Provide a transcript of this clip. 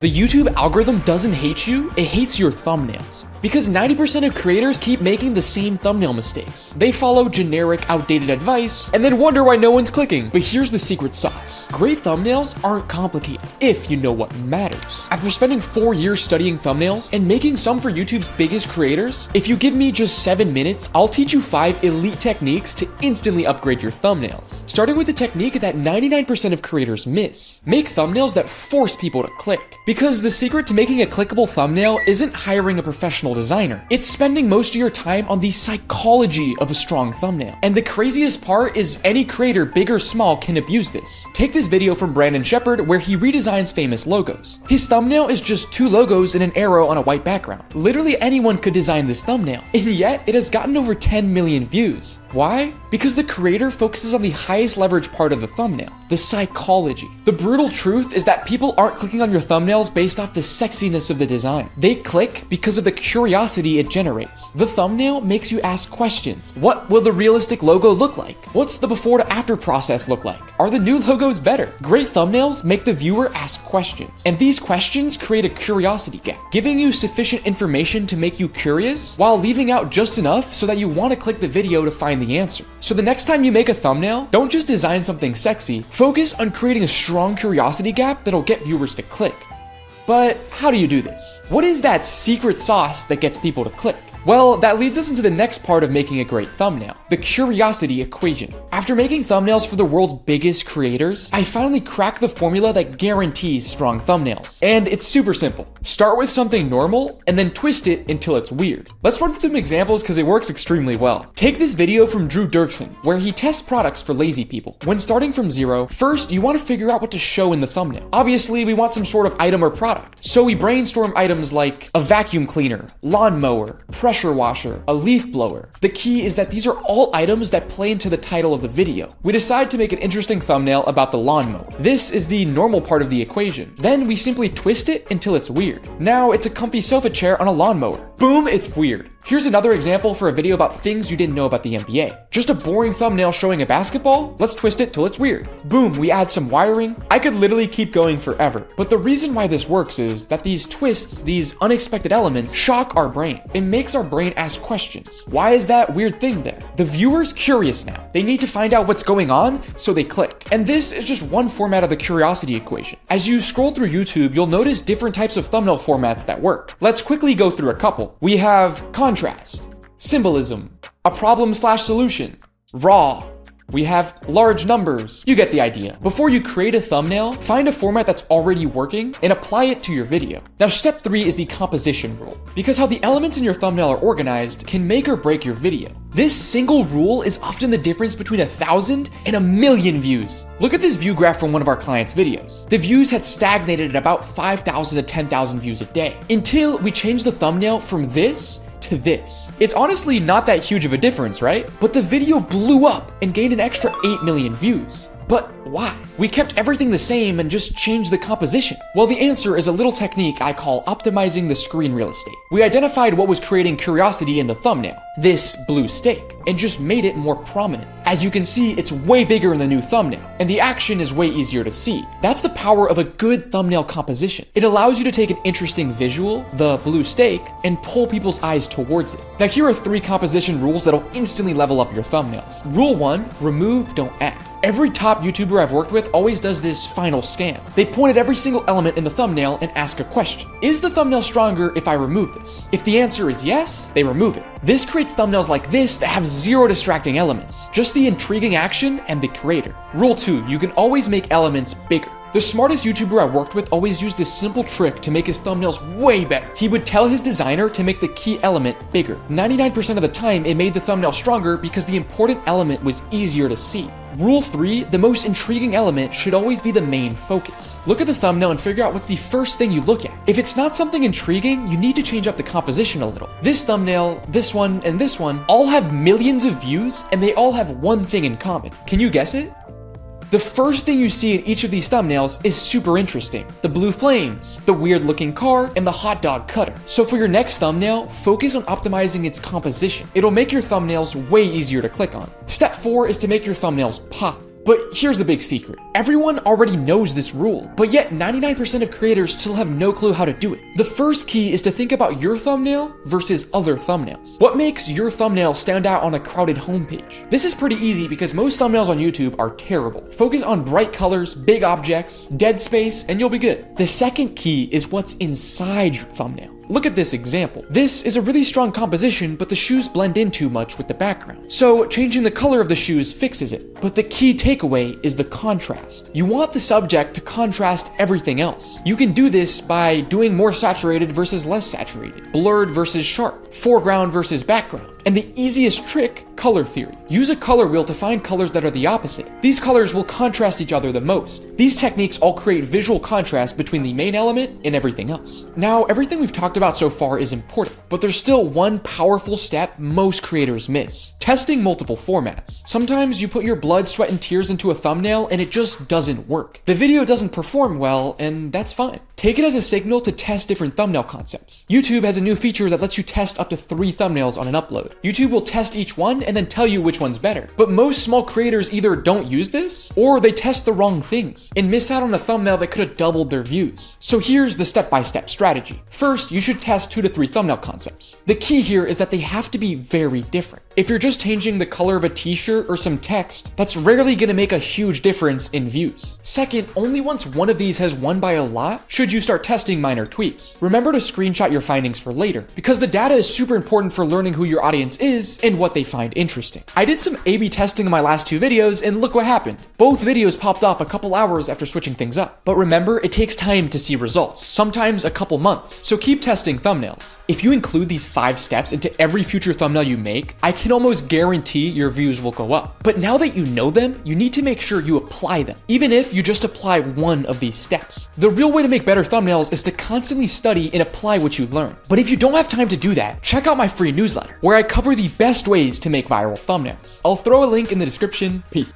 The YouTube algorithm doesn't hate you, it hates your thumbnails. Because 90% of creators keep making the same thumbnail mistakes. They follow generic, outdated advice, and then wonder why no one's clicking. But here's the secret sauce. Great thumbnails aren't complicated, if you know what matters. After spending 4 years studying thumbnails, and making some for YouTube's biggest creators, if you give me just 7 minutes, I'll teach you 5 elite techniques to instantly upgrade your thumbnails. Starting with the technique that 99% of creators miss. Make thumbnails that force people to click. Because the secret to making a clickable thumbnail isn't hiring a professional designer. It's spending most of your time on the psychology of a strong thumbnail. And the craziest part is any creator, big or small, can abuse this. Take this video from Brandon Shepard where he redesigns famous logos. His thumbnail is just 2 logos and an arrow on a white background. Literally anyone could design this thumbnail, and yet it has gotten over 10 million views. Why? Because the creator focuses on the highest leverage part of the thumbnail, the psychology. The brutal truth is that people aren't clicking on your thumbnails based off the sexiness of the design. They click because of the curiosity it generates. The thumbnail makes you ask questions. What will the realistic logo look like? What's the before to after process look like? Are the new logos better? Great thumbnails make the viewer ask questions, and these questions create a curiosity gap, giving you sufficient information to make you curious while leaving out just enough so that you want to click the video to find the answer. So the next time you make a thumbnail, don't just design something sexy, focus on creating a strong curiosity gap that'll get viewers to click. But how do you do this? What is that secret sauce that gets people to click? Well, that leads us into the next part of making a great thumbnail, the curiosity equation. After making thumbnails for the world's biggest creators, I finally cracked the formula that guarantees strong thumbnails. And it's super simple. Start with something normal and then twist it until it's weird. Let's run through some examples because it works extremely well. Take this video from Drew Dirksen, where he tests products for lazy people. When starting from zero, first you want to figure out what to show in the thumbnail. Obviously, we want some sort of item or product. So we brainstorm items like a vacuum cleaner, lawnmower, pressure washer, a leaf blower. The key is that these are all items that play into the title of the video. We decide to make an interesting thumbnail about the lawnmower. This is the normal part of the equation. Then we simply twist it until it's weird. Now it's a comfy sofa chair on a lawnmower. Boom, it's weird. Here's another example for a video about things you didn't know about the NBA. Just a boring thumbnail showing a basketball? Let's twist it till it's weird. Boom, we add some wiring. I could literally keep going forever. But the reason why this works is that these twists, these unexpected elements, shock our brain. It makes our brain ask questions. Why is that weird thing there? The viewer's curious now. They need to find out what's going on, so they click. And this is just one format of the curiosity equation. As you scroll through YouTube, you'll notice different types of thumbnail formats that work. Let's quickly go through a couple. We have contrast, symbolism, a problem/solution, raw. We have large numbers. You get the idea. Before you create a thumbnail, find a format that's already working and apply it to your video. Now, step 3 is the composition rule, because how the elements in your thumbnail are organized can make or break your video. This single rule is often the difference between 1,000 and 1,000,000 views. Look at this view graph from one of our clients' videos. The views had stagnated at about 5,000 to 10,000 views a day until we changed the thumbnail from this to this. It's honestly not that huge of a difference, right? But the video blew up and gained an extra 8 million views. But why? We kept everything the same and just changed the composition. Well, the answer is a little technique I call optimizing the screen real estate. We identified what was creating curiosity in the thumbnail, this blue steak, and just made it more prominent. As you can see, it's way bigger in the new thumbnail, and the action is way easier to see. That's the power of a good thumbnail composition. It allows you to take an interesting visual, the blue steak, and pull people's eyes towards it. Now, here are 3 composition rules that'll instantly level up your thumbnails. Rule 1, remove, don't add. Every top YouTuber I've worked with always does this final scan. They point at every single element in the thumbnail and ask a question. Is the thumbnail stronger if I remove this? If the answer is yes, they remove it. This creates thumbnails like this that have 0 distracting elements, just the intriguing action and the creator. Rule 2, you can always make elements bigger. The smartest YouTuber I worked with always used this simple trick to make his thumbnails way better. He would tell his designer to make the key element bigger. 99% of the time, it made the thumbnail stronger because the important element was easier to see. Rule 3, the most intriguing element should always be the main focus. Look at the thumbnail and figure out what's the first thing you look at. If it's not something intriguing, you need to change up the composition a little. This thumbnail, this one, and this one all have millions of views, and they all have one thing in common. Can you guess it? The first thing you see in each of these thumbnails is super interesting. The blue flames, the weird looking car, and the hot dog cutter. So for your next thumbnail, focus on optimizing its composition. It'll make your thumbnails way easier to click on. Step 4 is to make your thumbnails pop. But here's the big secret. Everyone already knows this rule, but yet 99% of creators still have no clue how to do it. The first key is to think about your thumbnail versus other thumbnails. What makes your thumbnail stand out on a crowded homepage? This is pretty easy because most thumbnails on YouTube are terrible. Focus on bright colors, big objects, dead space, and you'll be good. The second key is what's inside your thumbnail. Look at this example. This is a really strong composition, but the shoes blend in too much with the background. So changing the color of the shoes fixes it. But the key takeaway is the contrast. You want the subject to contrast everything else. You can do this by doing more saturated versus less saturated, blurred versus sharp, foreground versus background. And the easiest trick, color theory. Use a color wheel to find colors that are the opposite. These colors will contrast each other the most. These techniques all create visual contrast between the main element and everything else. Now, everything we've talked about so far is important, but there's still one powerful step most creators miss. Testing multiple formats. Sometimes you put your blood, sweat, and tears into a thumbnail and it just doesn't work. The video doesn't perform well, and that's fine. Take it as a signal to test different thumbnail concepts. YouTube has a new feature that lets you test up to 3 thumbnails on an upload. YouTube will test each one and then tell you which one's better. But most small creators either don't use this, or they test the wrong things and miss out on a thumbnail that could have doubled their views. So here's the step-by-step strategy. First, you should test 2 to 3 thumbnail concepts. The key here is that they have to be very different. If you're just changing the color of a t-shirt or some text, that's rarely gonna make a huge difference in views. Second, only once one of these has won by a lot should you start testing minor tweaks. Remember to screenshot your findings for later, because the data is super important for learning who your audience is and what they find interesting. I did some A/B testing in my last 2 videos and look what happened. Both videos popped off a couple hours after switching things up. But remember, it takes time to see results, sometimes a couple months, so keep testing thumbnails. If you include these 5 steps into every future thumbnail you make, I can almost guarantee your views will go up. But now that you know them, you need to make sure you apply them, even if you just apply one of these steps. The real way to make better thumbnails is to constantly study and apply what you learn. But if you don't have time to do that, check out my free newsletter, where I cover the best ways to make viral thumbnails. I'll throw a link in the description. Peace.